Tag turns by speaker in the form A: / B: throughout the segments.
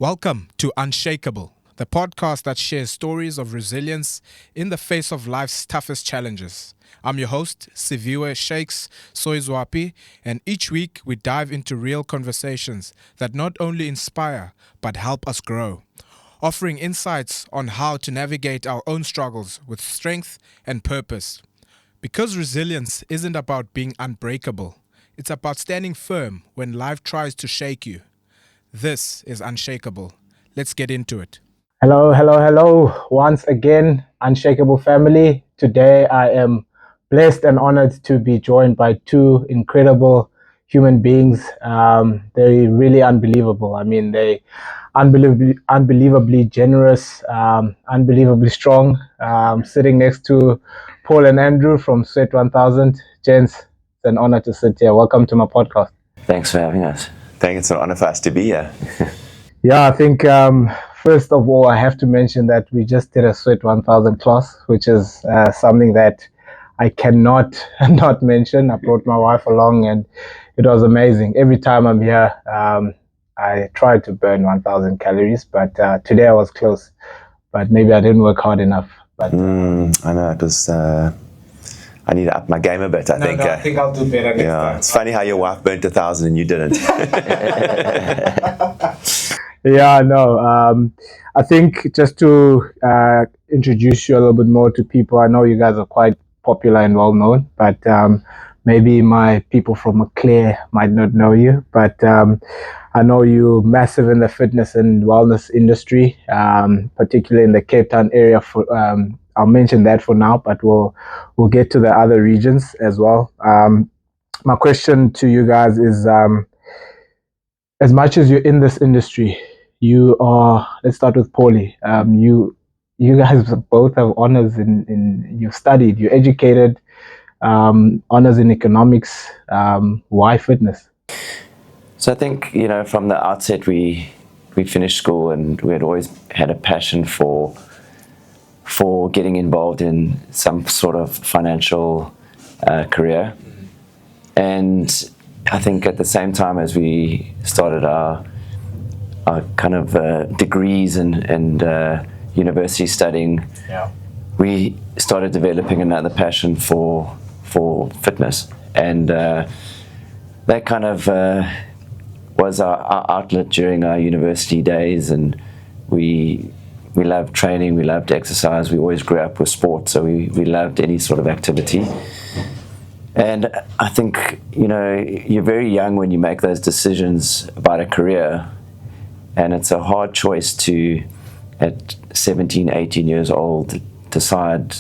A: Welcome to UNSHAKEABLE, the podcast that shares stories of resilience in the face of life's toughest challenges. I'm your host, Siviwe Shakes Soizwapi, and each week we dive into real conversations that not only inspire but help us grow, offering insights on how to navigate our own struggles with strength and purpose. Because resilience isn't about being unbreakable, it's about standing firm when life tries to shake you. This is Unshakable. Let's get into it.
B: Hello. Once again, Unshakable family. Today I am blessed and honored to be joined by two incredible human beings. They're really unbelievable. I mean, they unbelievably generous, unbelievably strong. Sitting next to Paul and Andrew from Sweat 1000. Gents, it's an honor to sit here. Welcome to my podcast.
C: Thanks for having us.
D: I think it's an honor for us to be here.
B: Yeah, I think first of all, I have to mention that we just did a Sweat 1000 class, which is something that I cannot not mention. I brought my wife along and it was amazing. Every time I'm here, I try to burn 1,000 calories, but today I was close. But maybe I didn't work hard enough. But
D: I know it was. I need to up my game a bit. I think
B: I'll do better next time.
D: It's funny how your wife burnt 1,000 and you didn't.
B: Yeah, no. I think just to introduce you a little bit more to people, I know you guys are quite popular and well known, but maybe my people from Maclear might not know you. But I know you're massive in the fitness and wellness industry, particularly in the Cape Town area. I'll mention that for now, but we'll get to the other regions as well. My question to you guys is, as much as you're in this industry, you are. Let's start with Paulie. You guys both have honors in you've studied, you're educated, honors in economics. Why fitness?
C: So I think, from the outset we finished school and we had always had a passion for getting involved in some sort of financial career. And I think at the same time as we started our kind of degrees and university studying, we started developing another passion for fitness. And that kind of was our outlet during our university days. And we loved training, we loved exercise, we always grew up with sport, so we loved any sort of activity. And I think, you're very young when you make those decisions about a career, and it's a hard choice to, at 17, 18 years old, decide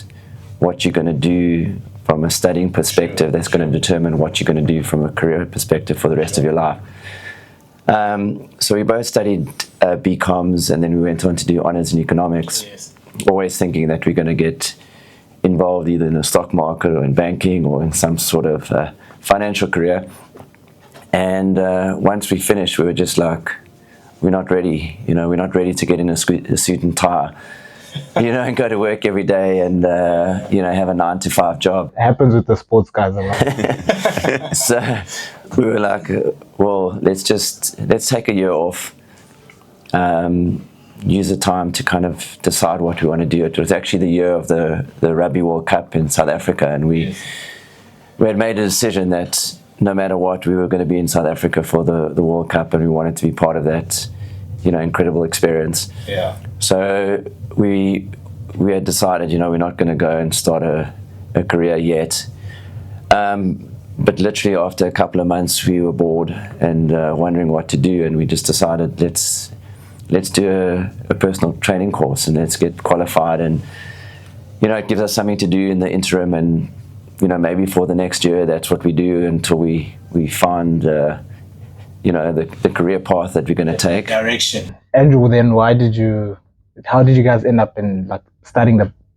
C: what you're going to do from a studying perspective that's going to determine what you're going to do from a career perspective for the rest of your life. So we both studied BComs, and then we went on to do honors in economics, always thinking that we're going to get involved either in the stock market or in banking or in some sort of financial career. And once we finished, we were just like, we're not ready. We're not ready to get in a suit and tie, and go to work every day and, have a 9-to-5 job.
B: It happens with the sports guys a lot.
C: So we were like, well, let's take a year off, use the time to kind of decide what we want to do. It was actually the year of the Rugby World Cup in South Africa, and we had made a decision that no matter what, we were going to be in South Africa for the World Cup, and we wanted to be part of that, incredible experience.
B: Yeah.
C: So we had decided, we're not going to go and start a career yet. But literally after a couple of months, we were bored and wondering what to do, and we just decided let's do a personal training course and let's get qualified, and it gives us something to do in the interim, and maybe for the next year that's what we do until we find the career path that we're going to take.
A: Direction.
B: Andrew, then how did you guys end up in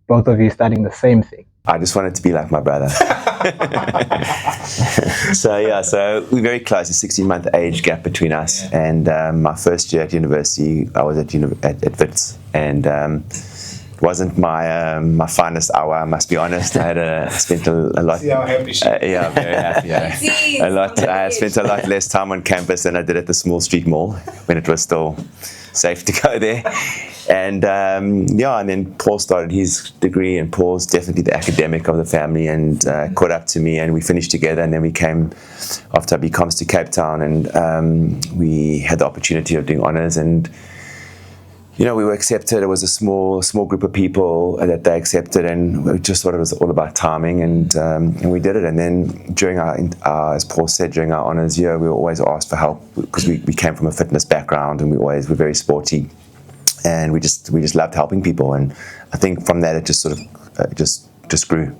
B: both of you studying the same thing?
D: I just wanted to be like my brother. So we're very close, a 16-month age gap between us. And my first year at university, I was at Wits, and wasn't my finest hour, I must be honest. I spent a lot.
A: See how happy she is.
D: Yeah, very happy. Yeah. I spent a lot less time on campus than I did at the small street mall when it was still safe to go there. And and then Paul started his degree, and Paul's definitely the academic of the family, and caught up to me, and we finished together. And then we came after BComs to Cape Town, and we had the opportunity of doing honours, and we were accepted. It was a small group of people that they accepted, and we just thought it was all about timing, and we did it. And then during our, as Paul said, during our honours year, we were always asked for help because we came from a fitness background, and we always were very sporty, and we just loved helping people. And I think from that it just sort of just grew.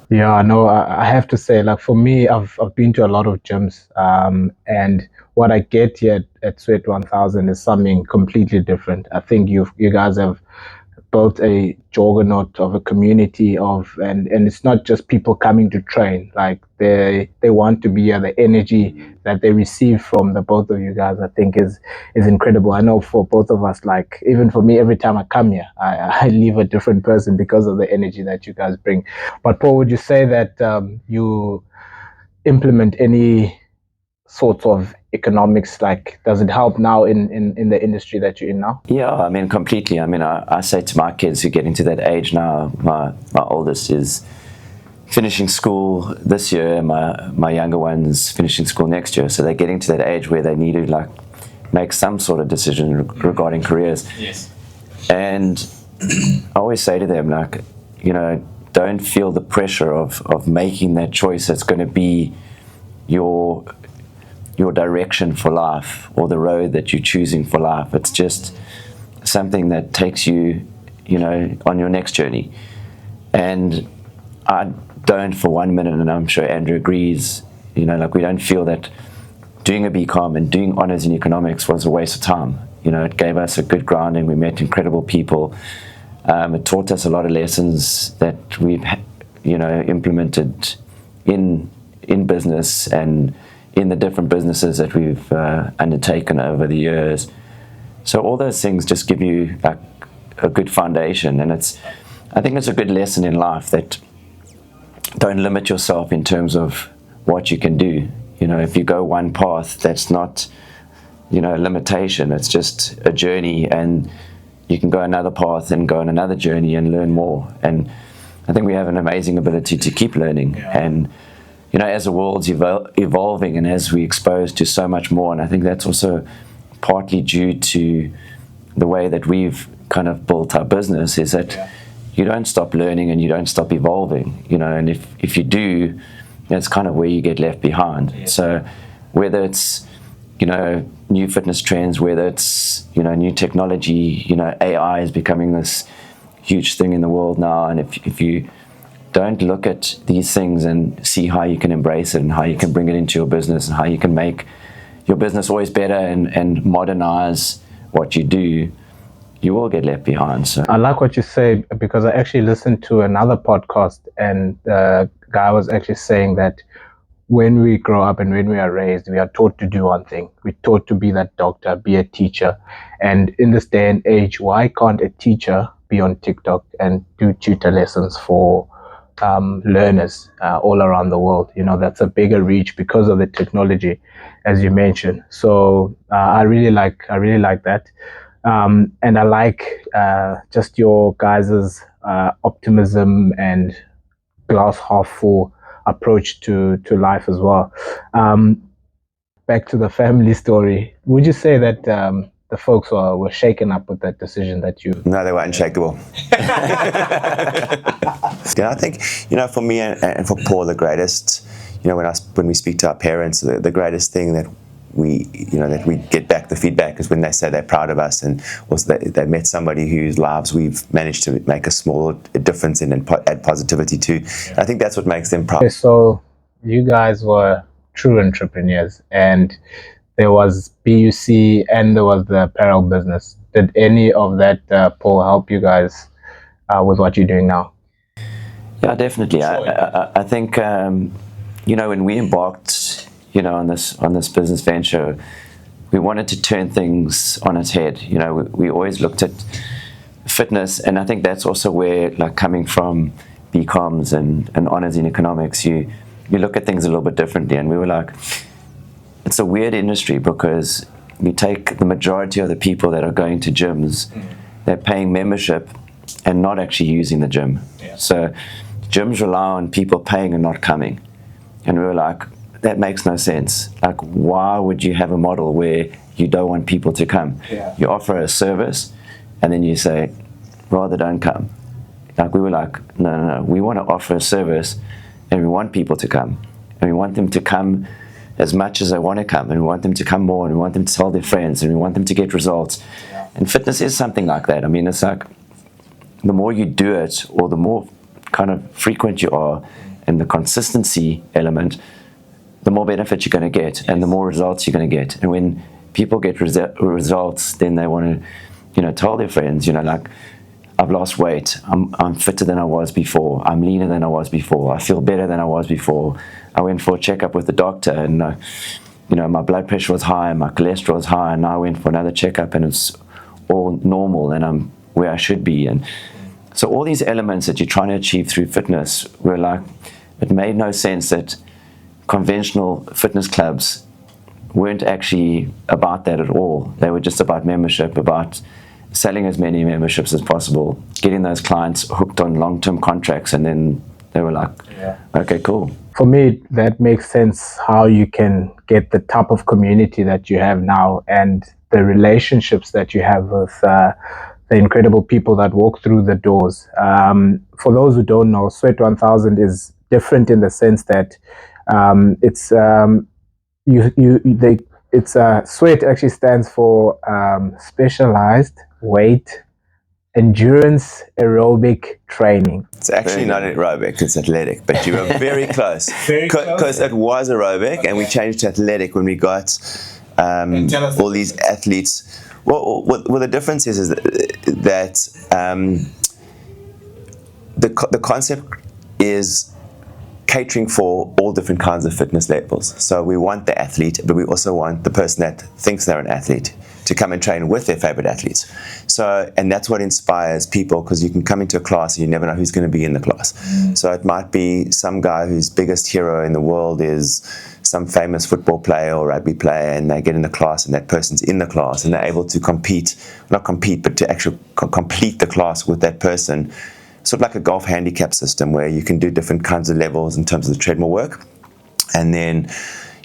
B: Yeah, no, I have to say, like for me, I've been to a lot of gyms, and what I get here at Sweat 1000 is something completely different. I think you guys have built a juggernaut of a community and it's not just people coming to train. Like they want to be here. The energy that they receive from the both of you guys, I think is incredible. I know for both of us, like even for me, every time I come here, I leave a different person because of the energy that you guys bring. But Paul, would you say that you implement any sorts of economics? Like, does it help now in the industry that you're in now?
C: Yeah, I mean, completely. I mean, I say to my kids who get into that age now, my oldest is finishing school this year, my younger one's finishing school next year, so they're getting to that age where they need to like make some sort of decision regarding careers.
A: Yes.
C: And I always say to them, like, don't feel the pressure of making that choice that's going to be your direction for life, or the road that you're choosing for life. It's just something that takes you, on your next journey. And I don't for 1 minute, and I'm sure Andrew agrees, like we don't feel that doing a BCom and doing honours in economics was a waste of time. It gave us a good grounding. We met incredible people. It taught us a lot of lessons that we've, implemented in business and in the different businesses that we've undertaken over the years. So all those things just give you like a good foundation, and I think it's a good lesson in life that don't limit yourself in terms of what you can do. If you go one path, that's not, a limitation. It's just a journey, and you can go another path and go on another journey and learn more. And I think we have an amazing ability to keep learning.
A: Yeah.
C: And as the world's evolving, and as we expose to so much more, and I think that's also partly due to the way that we've kind of built our business, is that you don't stop learning and you don't stop evolving, and if you do, that's kind of where you get left behind. Yeah. So whether it's, new fitness trends, whether it's, new technology, AI is becoming this huge thing in the world now, and if you don't look at these things and see how you can embrace it and how you can bring it into your business and how you can make your business always better and modernize what you do, you will get left behind. So
B: I like what you say, because I actually listened to another podcast, and the guy was actually saying that when we grow up and when we are raised, we are taught to do one thing. We're taught to be that doctor, be a teacher. And in this day and age, why can't a teacher be on TikTok and do tutor lessons for learners all around the world? That's a bigger reach because of the technology, as you mentioned. So I really like that, and I like just your guys's optimism and glass half full approach to life as well. Back to the family story, would you say that the folks were shaken up with that decision that you...
D: No, they were unshakable. I think, for me and for Paul, the greatest, when we speak to our parents, the greatest thing that we get back the feedback is when they say they're proud of us, and also they met somebody whose lives we've managed to make a small difference in and add positivity to. I think that's what makes them proud.
B: Okay, so you guys were true entrepreneurs, and there was BUC and there was the apparel business. Did any of that, Paul, help you guys with what you're doing now?
C: Yeah, definitely. I think when we embarked on this business venture, we wanted to turn things on its head. We always looked at fitness, and I think that's also where, like, coming from BComs and honors in economics, you look at things a little bit differently. And we were like, it's a weird industry because you take the majority of the people that are going to gyms, they're paying membership and not actually using the gym.
A: Yeah.
C: So gyms rely on people paying and not coming. And we were like, that makes no sense. Like, why would you have a model where you don't want people to come?
A: Yeah.
C: You offer a service and then you say, rather don't come. Like, we were like, no, we want to offer a service and we want people to come. And we want them to come as much as they want to come, and we want them to come more, and we want them to tell their friends, and we want them to get results.
A: Yeah.
C: And fitness is something like that. I mean, it's like, the more you do it, or the more kind of frequent you are, and the consistency element, the more benefit you're going to get, and the more results you're going to get. And when people get results, then they want to, tell their friends, like, I've lost weight, I'm fitter than I was before, I'm leaner than I was before, I feel better than I was before. I went for a checkup with the doctor, and my blood pressure was high, my cholesterol was high, and now I went for another checkup, and it's all normal, and I'm where I should be. And so all these elements that you're trying to achieve through fitness, were like, it made no sense that conventional fitness clubs weren't actually about that at all. They were just about membership, about selling as many memberships as possible, getting those clients hooked on long-term contracts, and then they were like, okay, cool.
B: For me, that makes sense, how you can get the type of community that you have now and the relationships that you have with the incredible people that walk through the doors. For those who don't know, Sweat 1000 is different in the sense that Sweat actually stands for specialized weight endurance aerobic training.
D: It's actually not aerobic, it's athletic, but you were very close. Because it was aerobic, and we changed to athletic when we got all these athletes. Well, the difference is that the concept is catering for all different kinds of fitness levels. So we want the athlete, but we also want the person that thinks they're an athlete to come and train with their favorite athletes. So, and that's what inspires people, because you can come into a class and you never know who's going to be in the class. So it might be some guy whose biggest hero in the world is some famous football player or rugby player, and they get in the class and that person's in the class and they're able to not compete, but to actually complete the class with that person. Sort of like a golf handicap system where you can do different kinds of levels in terms of the treadmill work. And then,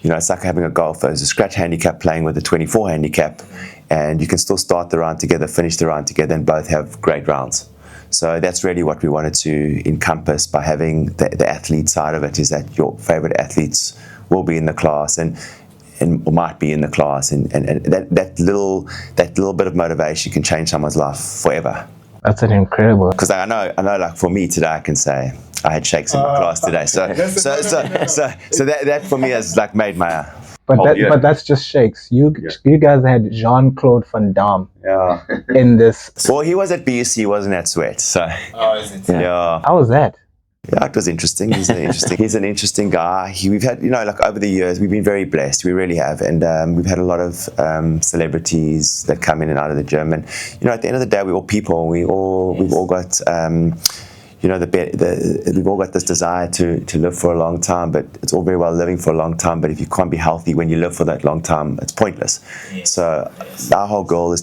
D: it's like having a golfer who's a scratch handicap playing with a 24 handicap, and you can still start the round together, finish the round together, and both have great rounds. So that's really what we wanted to encompass by having the athlete side of it, is that your favorite athletes will be in the class and might be in the class, and that little bit of motivation can change someone's life forever.
B: That's an incredible.
D: Because I know, like for me today, I can say I had shakes in my class today. So that for me has like made my.
B: But that's just shakes. You guys had Jean-Claude Van Damme.
D: Yeah.
B: In this.
D: Well, he was at BUC, he wasn't at Sweat. So.
A: Oh, is it?
D: Yeah.
B: How was that?
D: Yeah, it was interesting. He's an interesting guy. We've had, like over the years, we've been very blessed. We really have, and we've had a lot of celebrities that come in and out of the gym. And at the end of the day, we're all people. We've all got we've all got this desire to live for a long time. But it's all very well living for a long time. But if you can't be healthy when you live for that long time, it's pointless. Yes. So our whole goal is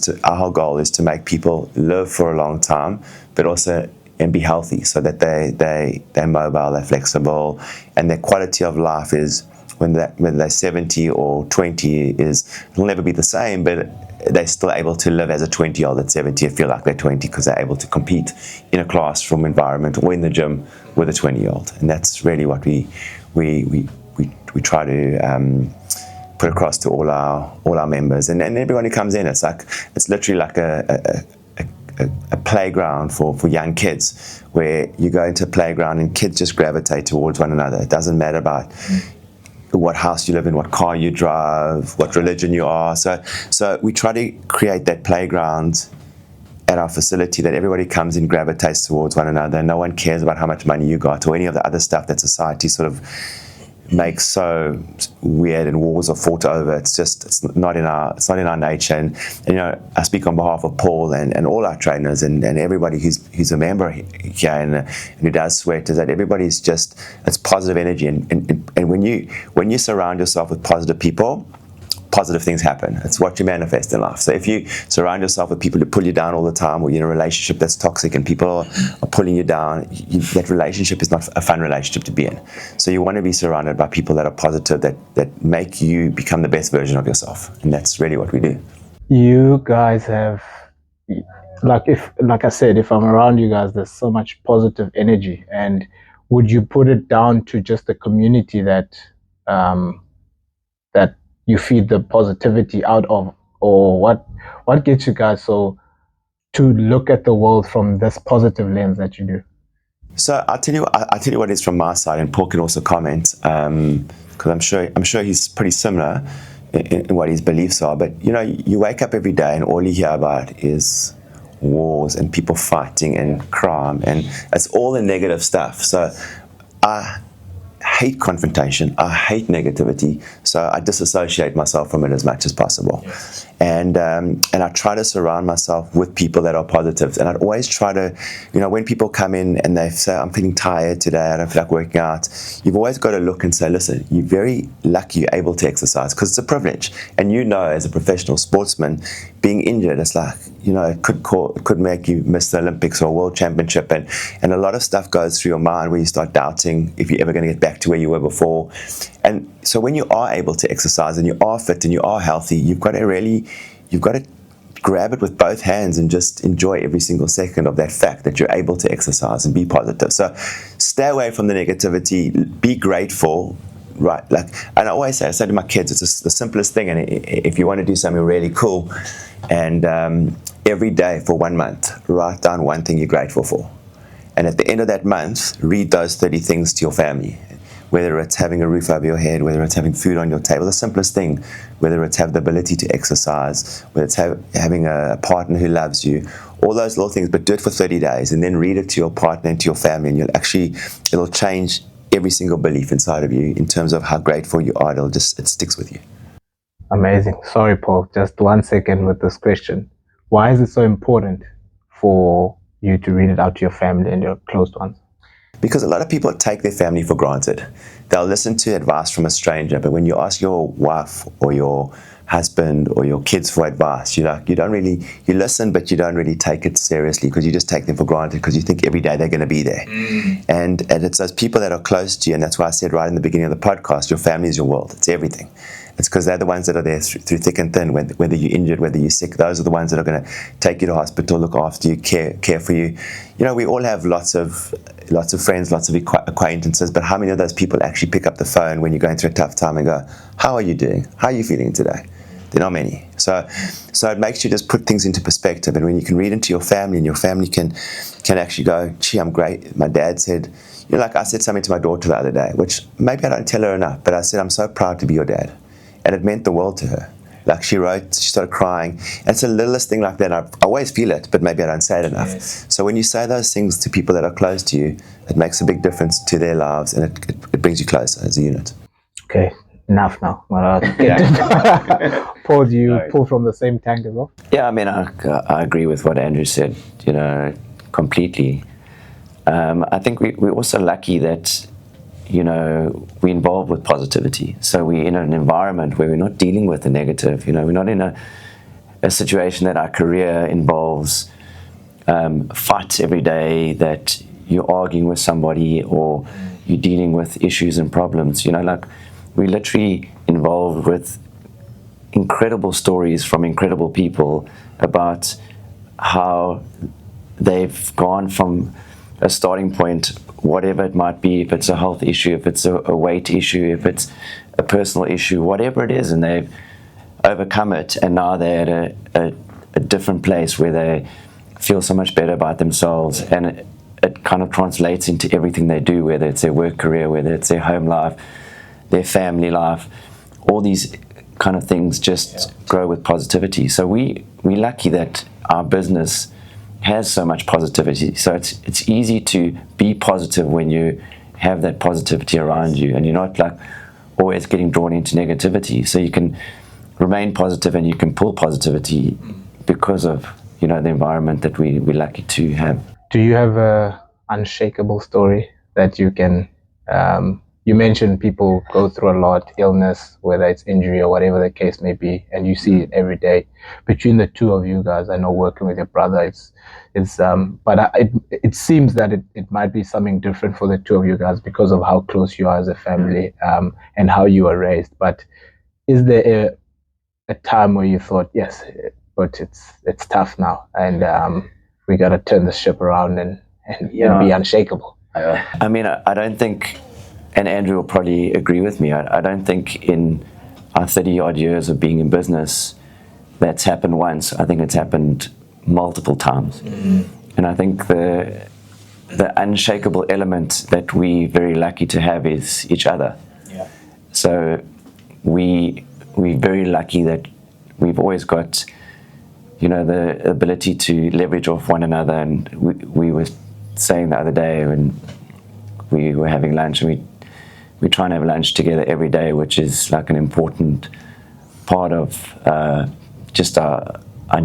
D: to make people live for a long time, but also and be healthy, so that they're mobile, they're flexible, and their quality of life is when they're 70 or 20 it'll never be the same, but they're still able to live as a 20-year-old at 70 and feel like they're 20 because they're able to compete in a classroom environment or in the gym with a 20-year-old. And that's really what we try to put across to all our members and everyone who comes in. It's literally like a playground for young kids, where you go into a playground and kids just gravitate towards one another. It doesn't matter about what house you live in, what car you drive, what religion you are. So we try to create that playground at our facility that everybody comes in, gravitates towards one another. No one cares about how much money you got or any of the other stuff that society sort of make so weird and wars are fought over. It's not in our nature. And you know, I speak on behalf of Paul and all our trainers and everybody who's a member here and who does sweat, is that everybody's just, it's positive energy. And when you surround yourself with positive people, positive things happen. It's what you manifest in life. So if you surround yourself with people who pull you down all the time, or you're in a relationship that's toxic and people are pulling you down, that relationship is not a fun relationship to be in. So you want to be surrounded by people that are positive, that make you become the best version of yourself. And that's really what we do.
B: You guys have, like I said, if I'm around you guys, there's so much positive energy. And would you put it down to just the community that you feed the positivity out of, or what gets you guys to look at the world from this positive lens that you do?
D: So I'll tell you what is from my side, and Paul can also comment, because I'm sure he's pretty similar in what his beliefs are. But you know, you wake up every day and all you hear about is wars and people fighting and crime, and it's all the negative stuff. So I hate confrontation, I hate negativity, so I disassociate myself from it as much as possible. Yes. And I try to surround myself with people that are positive. And I'd always try to, you know, when people come in and they say, I'm feeling tired today, I don't feel like working out, you've always got to look and say, listen, you're very lucky you're able to exercise, because it's a privilege. And you know, as a professional sportsman, being injured, it's like, you know, it could make you miss the Olympics or a world championship, and a lot of stuff goes through your mind where you start doubting if you're ever going to get back to where you were before. And so when you are able to exercise and you are fit and you are healthy, you've got to grab it with both hands and just enjoy every single second of that fact that you're able to exercise and be positive. So stay away from the negativity, be grateful. Right, like, and I say to my kids, it's the simplest thing. And if you want to do something really cool, and every day for 1 month, write down one thing you're grateful for, and at the end of that month, read those 30 things to your family. Whether it's having a roof over your head, whether it's having food on your table, the simplest thing, whether it's have the ability to exercise, whether it's having a partner who loves you, all those little things. But do it for 30 days, and then read it to your partner and to your family, and it'll change every single belief inside of you in terms of how grateful you are. It sticks with you.
B: Amazing. Sorry, Paul, just 1 second with this question. Why is it so important for you to read it out to your family and your close ones?
D: Because a lot of people take their family for granted. They'll listen to advice from a stranger, but when you ask your wife or your husband or your kids for advice, you listen, but you don't really take it seriously, because you just take them for granted, because you think every day they're going to be there. And it's those people that are close to you, and that's why I said right in the beginning of the podcast, your family is your world. It's everything. It's because they're the ones that are there through thick and thin, whether you're injured, whether you're sick. Those are the ones that are going to take you to hospital, look after you, care for you. You know, we all have lots of friends, lots of acquaintances, but how many of those people actually pick up the phone when you're going through a tough time and go, how are you doing? How are you feeling today? There are not many. So it makes you just put things into perspective. And when you can read into your family, and your family can actually go, gee, I'm great. My dad said, you know, like I said something to my daughter the other day, which maybe I don't tell her enough, but I said, I'm so proud to be your dad. And it meant the world to her. Like she started crying. And it's the littlest thing like that. I always feel it, but maybe I don't say it enough. Yes. So when you say those things to people that are close to you, it makes a big difference to their lives, and it brings you closer as a unit.
B: Okay, enough now. Paul, do you pull from the same tank as well?
C: Yeah, I mean, I agree with what Andrew said, you know, completely. I think we're also lucky that, you know, we're involved with positivity. So we're in an environment where we're not dealing with the negative. You know, we're not in a situation that our career involves fights every day, that you're arguing with somebody or you're dealing with issues and problems. You know, like, we're literally involved with incredible stories from incredible people about how they've gone from a starting point, whatever it might be, if it's a health issue, if it's a weight issue, if it's a personal issue, whatever it is, and they've overcome it, and now they're at a different place where they feel so much better about themselves, and it kind of translates into everything they do, whether it's their work career, whether it's their home life, their family life. All these kind of things just grow with positivity. So we're lucky that our business has so much positivity. So it's easy to be positive when you have that positivity around you, and you're not like always getting drawn into negativity. So you can remain positive and you can pull positivity because of, you know, the environment that we're lucky to have.
B: Do you have a unshakable story that you can, you mentioned people go through a lot, illness, whether it's injury or whatever the case may be, and you see it every day. Between the two of you guys, I know working with your brother, it seems that it might be something different for the two of you guys because of how close you are as a family, and how you were raised. But is there a time where you thought, yes, but it's tough now, and we got to turn the ship around and be unshakable?
C: I mean, I don't think, and Andrew will probably agree with me, I don't think in our 30 odd years of being in business that's happened once. I think it's happened multiple times. And I think the unshakable element that we're very lucky to have is each other. So we're very lucky that we've always got, you know, the ability to leverage off one another. And we were saying the other day when we were having lunch, and we try and have lunch together every day, which is like an important part of just our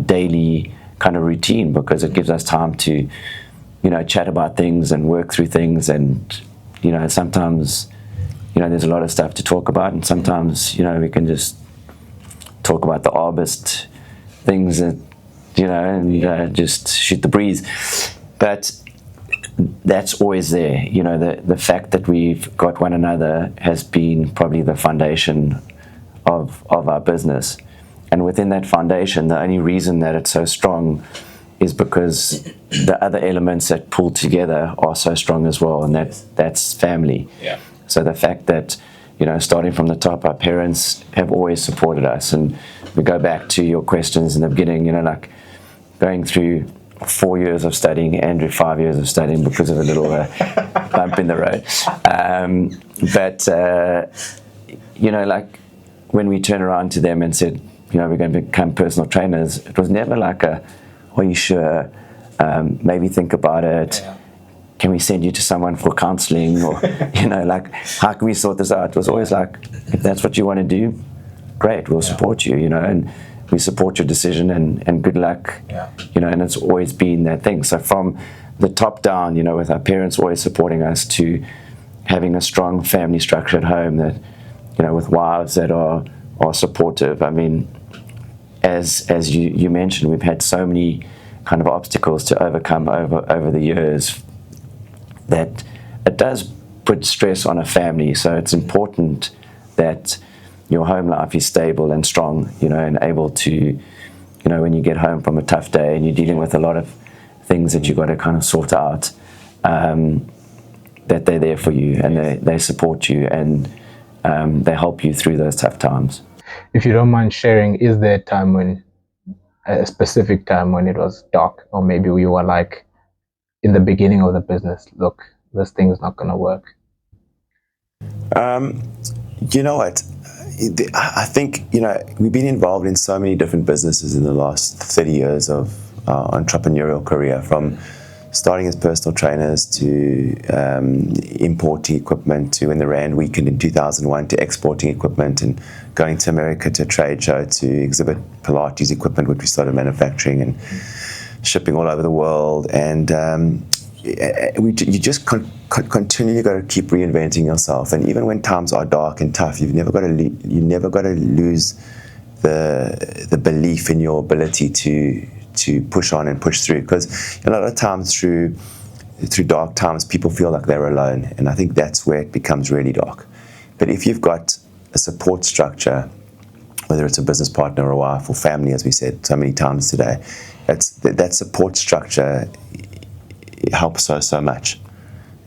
C: daily kind of routine, because it gives us time to, you know, chat about things and work through things. And, you know, sometimes, you know, there's a lot of stuff to talk about, and sometimes, you know, we can just talk about the arbist things that, you know, and just shoot the breeze. But that's always there. You know, the fact that we've got one another has been probably the foundation of our business. And within that foundation, the only reason that it's so strong is because the other elements that pull together are so strong as well, and that's family. So the fact that, you know, starting from the top, our parents have always supported us. And we go back to your questions in the beginning, you know, like going through 4 years of studying, Andrew 5 years of studying because of a little bump in the road. But you know, like when we turn around to them and said, you know, we're going to become personal trainers, it was never like are you sure? Maybe think about it. Can we send you to someone for counseling? Or, you know, like, how can we sort this out? It was always like, if that's what you want to do, great, we'll support you, you know, and we support your decision, and good luck, you know. And it's always been that thing. So from the top down, you know, with our parents always supporting us, to having a strong family structure at home that, you know, with wives that are supportive. I mean, as you mentioned, we've had so many kind of obstacles to overcome over the years that it does put stress on a family. So it's important that your home life is stable and strong, you know, and able to, you know, when you get home from a tough day and you're dealing with a lot of things that you've got to kind of sort out, that they're there for you, and they support you, and they help you through those tough times.
B: If you don't mind sharing, is there a specific time when it was dark, or maybe you were like in the beginning of the business, look, this thing is not going to work?
D: You know what? I think, you know, we've been involved in so many different businesses in the last 30 years of our entrepreneurial career, from starting as personal trainers to importing equipment, to when the Rand weakened in 2001, to exporting equipment and going to America to a trade show to exhibit Pilates equipment, which we started manufacturing and shipping all over the world. And you just continually got to keep reinventing yourself. And even when times are dark and tough, you've never got to lose the belief in your ability to push on and push through. Because a lot of times through dark times, people feel like they're alone, and I think that's where it becomes really dark. But if you've got a support structure, whether it's a business partner or a wife or family, as we said so many times today, that support structure, it helps so much,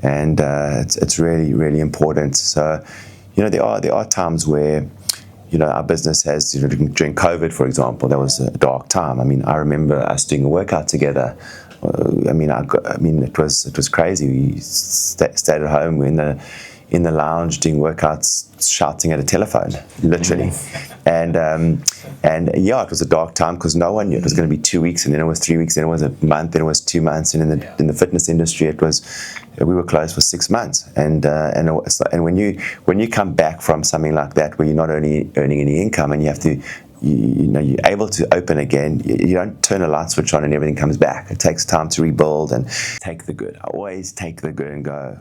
D: and it's really, really important. So, you know, there are times where, you know, our business has, you know, during COVID, for example, that was a dark time. I mean, I remember us doing a workout together. I mean, it was crazy. We stayed at home. We're in the lounge doing workouts, shouting at a telephone, literally. And yeah, it was a dark time because no one knew it was going to be 2 weeks, and then it was 3 weeks, then it was a month, then it was 2 months. And in the fitness industry, it was, we were closed for 6 months, and when you come back from something like that, where you're not earning any income, and you have to, you're able to open again, you don't turn a light switch on and everything comes back. It takes time to rebuild and take the good. I always take the good and go.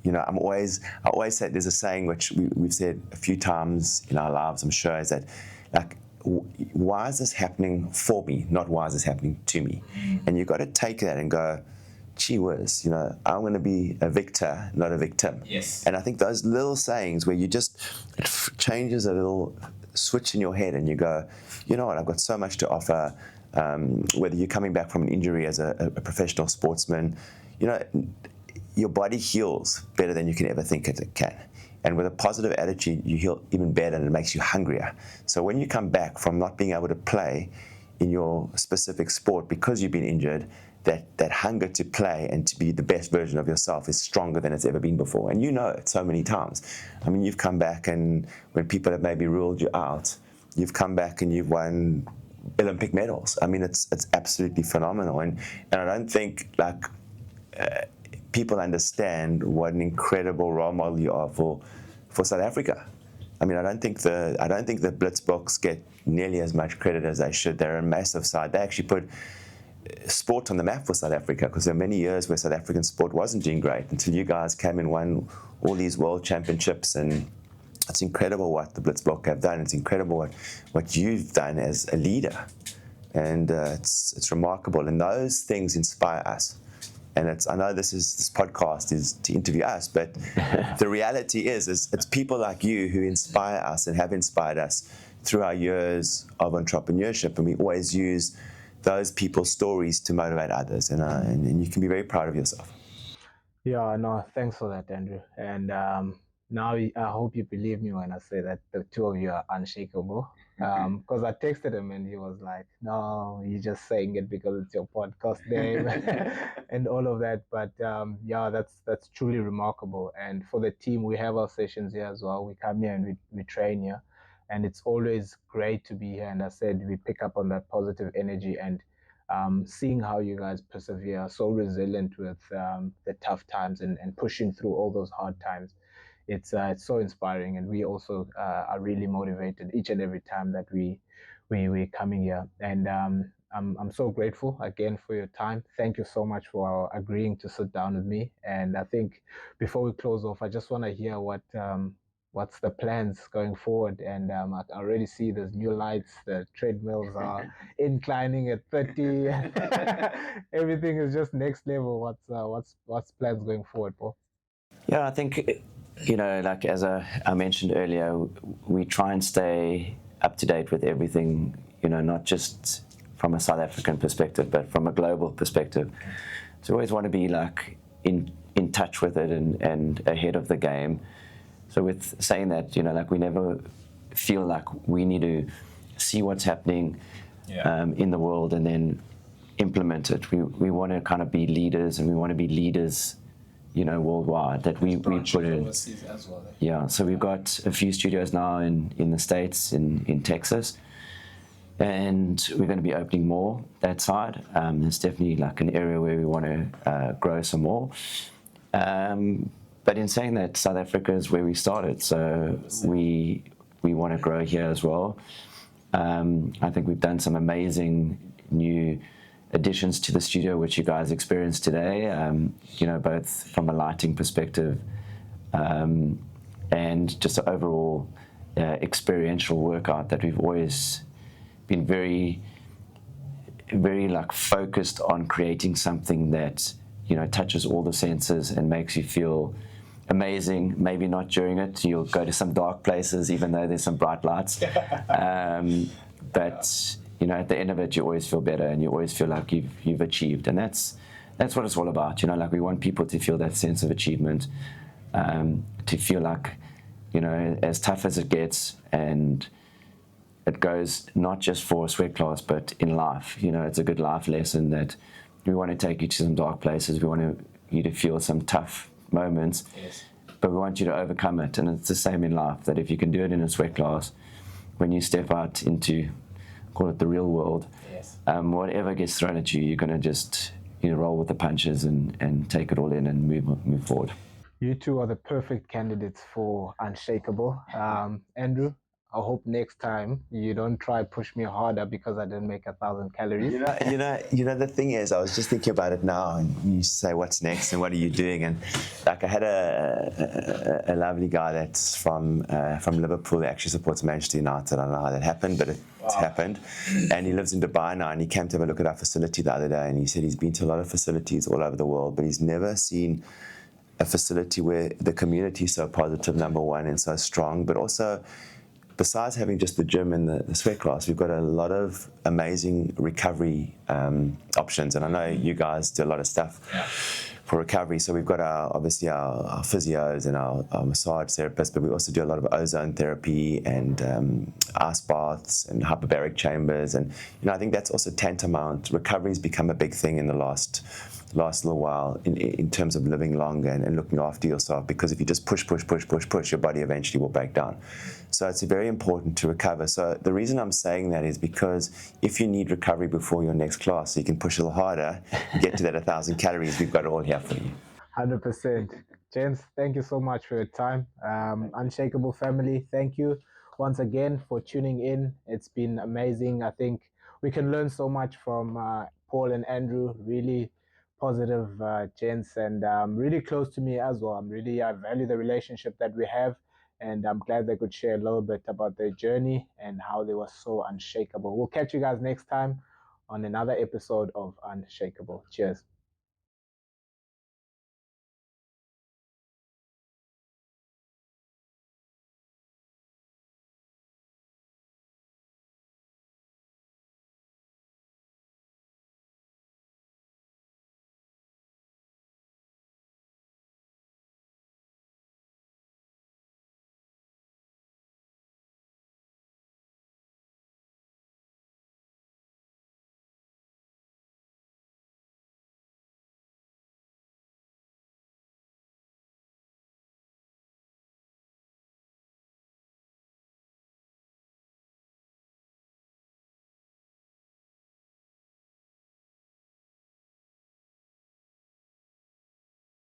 D: I always say, there's a saying which we've said a few times in our lives, I'm sure, is that, like, why is this happening for me, not why is this happening to me? And you've got to take that and go, gee whiz, I'm going to be a victor, not a victim.
A: Yes.
D: And I think those little sayings where it changes a little switch in your head, and you go, you know what, I've got so much to offer. Whether you're coming back from an injury as a professional sportsman, your body heals better than you can ever think it can. And with a positive attitude, you heal even better, and it makes you hungrier. So when you come back from not being able to play in your specific sport because you've been injured, that hunger to play and to be the best version of yourself is stronger than it's ever been before. And it so many times. I mean, you've come back, and when people have maybe ruled you out, you've come back and you've won Olympic medals. I mean, it's absolutely phenomenal. And I don't think, like, people understand what an incredible role model you are for South Africa. I mean, I don't think the Blitzboks get nearly as much credit as they should. They're a massive side. They actually put sport on the map for South Africa, because there are many years where South African sport wasn't doing great until you guys came and won all these world championships. And it's incredible what the Blitzbok have done. It's incredible what you've done as a leader, and it's remarkable. And those things inspire us. And I know this podcast is to interview us, but the reality is it's people like you who inspire us and have inspired us through our years of entrepreneurship, and we always use those people's stories to motivate others, and you can be very proud of yourself.
B: Yeah, no, thanks for that, Andrew. And now I hope you believe me when I say that the two of you are unshakable. Because I texted him and he was like, "No, you're just saying it because it's your podcast name," and all of that. But yeah, that's truly remarkable. And for the team, we have our sessions here as well. We come here and we train here, and it's always great to be here. And I said we pick up on that positive energy, and seeing how you guys persevere, so resilient with the tough times and pushing through all those hard times. It's so inspiring, and we also are really motivated each and every time that we're coming here. And I'm so grateful again for your time. Thank you so much for agreeing to sit down with me. And I think before we close off, I just want to hear what's the plans going forward. And I already see there's new lights, the treadmills are inclining at 30. Everything is just next level. What's plans going forward, Paul?
C: Yeah, I think, like as I mentioned earlier, we try and stay up to date with everything, not just from a South African perspective, but from a global perspective. So we always want to be like in touch with it and ahead of the game. So with saying that, like we never feel like we need to see what's happening in the world and then implement it. We want to kind of be leaders, and we want to be leaders, worldwide, that we put in.
A: As well,
C: Yeah, so we've got a few studios now in the States, in Texas, and we're going to be opening more that side. It's definitely like an area where we want to grow some more. But in saying that, South Africa is where we started, so we want to grow here as well. I think we've done some amazing new additions to the studio, which you guys experienced today, both from a lighting perspective and just an overall experiential workout, that we've always been very, very like focused on creating something that, touches all the senses and makes you feel amazing. Maybe not during it, you'll go to some dark places, even though there's some bright lights. But at the end of it, you always feel better, and you always feel like you've achieved, and that's what it's all about. Like we want people to feel that sense of achievement, to feel like, as tough as it gets, and it goes not just for a sweat class, but in life. It's a good life lesson that we want to take you to some dark places. We want you to feel some tough moments,
A: Yes.
C: but we want you to overcome it. And it's the same in life, that if you can do it in a sweat class, when you step out into, call it the real world,
A: Yes.
C: whatever gets thrown at you, you're going to just, roll with the punches and take it all in and move forward.
B: You two are the perfect candidates for Unshakable. Andrew, I hope next time you don't try push me harder because I didn't make 1,000 calories.
D: The thing is, I was just thinking about it now, and you say, "What's next?" and "What are you doing?" And like, I had a lovely guy that's from Liverpool that actually supports Manchester United. I don't know how that happened, but it's happened. And he lives in Dubai now, and he came to have a look at our facility the other day, and he said he's been to a lot of facilities all over the world, but he's never seen a facility where the community is so positive, number one, and so strong, but also, besides having just the gym and the sweat class, we've got a lot of amazing recovery options. And I know you guys do a lot of stuff for recovery. So we've got our physios and our massage therapists, but we also do a lot of ozone therapy and ice baths and hyperbaric chambers. And I think that's also tantamount. Recovery's become a big thing in the last little while in terms of living longer and looking after yourself, because if you just push, your body eventually will break down. So it's very important to recover. So the reason I'm saying that is because if you need recovery before your next class, so you can push a little harder, get to that 1,000 calories, we've got it all here for you.
B: 100%. Gents, thank you so much for your time. Unshakable family, thank you once again for tuning in. It's been amazing. I think we can learn so much from Paul and Andrew, really positive gents, and really close to me as well. I value the relationship that we have, and I'm glad they could share a little bit about their journey and how they were so unshakable. We'll catch you guys next time on another episode of Unshakable. Cheers.